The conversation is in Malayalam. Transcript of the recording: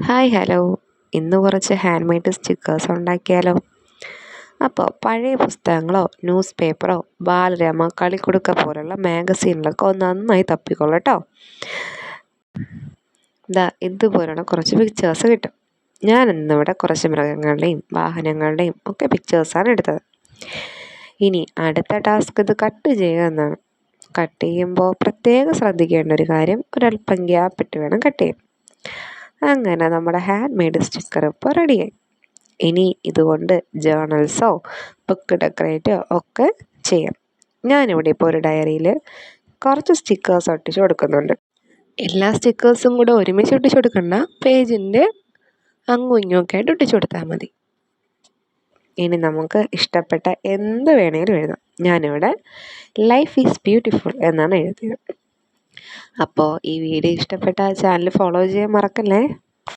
Hi hello. ഇന്ന് കുറച്ച് ഹാൻഡ് മെയ്ഡ് സ്റ്റിക്കേഴ്സ് ഉണ്ടാക്കിയാലോ? അപ്പോൾ പഴയ പുസ്തകങ്ങളോ ന്യൂസ് പേപ്പറോ ബാലരമ കളിക്കുടുക്ക പോലുള്ള മാഗസീനിലൊക്കെ ഒന്ന് നന്നായി തപ്പിക്കൊള്ളട്ടോ. ഇതുപോലുള്ള കുറച്ച് പിക്ചേഴ്സ് കിട്ടും. ഞാൻ ഇന്നിവിടെ കുറച്ച് മൃഗങ്ങളുടെയും വാഹനങ്ങളുടെയും ഒക്കെ പിക്ചേഴ്സാണ് എടുത്തത്. ഇനി അടുത്ത ടാസ്ക് ഇത് കട്ട് ചെയ്യുക എന്നാണ്. കട്ട് ചെയ്യുമ്പോൾ പ്രത്യേകം ശ്രദ്ധിക്കേണ്ട ഒരു കാര്യം, ഒരല്പം ഗ്യാപ്പിട്ട് വേണം കട്ട് ചെയ്യാൻ. അങ്ങനെ നമ്മുടെ ഹാൻഡ് മെയ്ഡ് സ്റ്റിക്കർ ഇപ്പോൾ റെഡിയായി. ഇനി ഇതുകൊണ്ട് ജേർണൽസോ ബുക്ക് ഡെക്കറേറ്റോ ഒക്കെ ചെയ്യാം. ഞാനിവിടെ ഇപ്പോൾ ഒരു ഡയറിയിൽ കുറച്ച് സ്റ്റിക്കേഴ്സ് ഒട്ടിച്ച് കൊടുക്കുന്നുണ്ട്. എല്ലാ സ്റ്റിക്കേഴ്സും കൂടെ ഒരുമിച്ച് ഒട്ടിച്ച് കൊടുക്കണ്ട, പേജിൻ്റെ അങ്ങും ഇങ്ങുമൊക്കെ ആയിട്ട് ഒട്ടിച്ച് കൊടുത്താൽ മതി. ഇനി നമുക്ക് ഇഷ്ടപ്പെട്ട എന്ത് വേണമെങ്കിലും എഴുതാം. ഞാനിവിടെ ലൈഫ് ഈസ് ബ്യൂട്ടിഫുൾ എന്നാണ് എഴുതിയത്. അപ്പോൾ ഈ വീഡിയോ ഇഷ്ടപ്പെട്ട ചാനൽ ഫോളോ ചെയ്യാൻ മറക്കല്ലേ.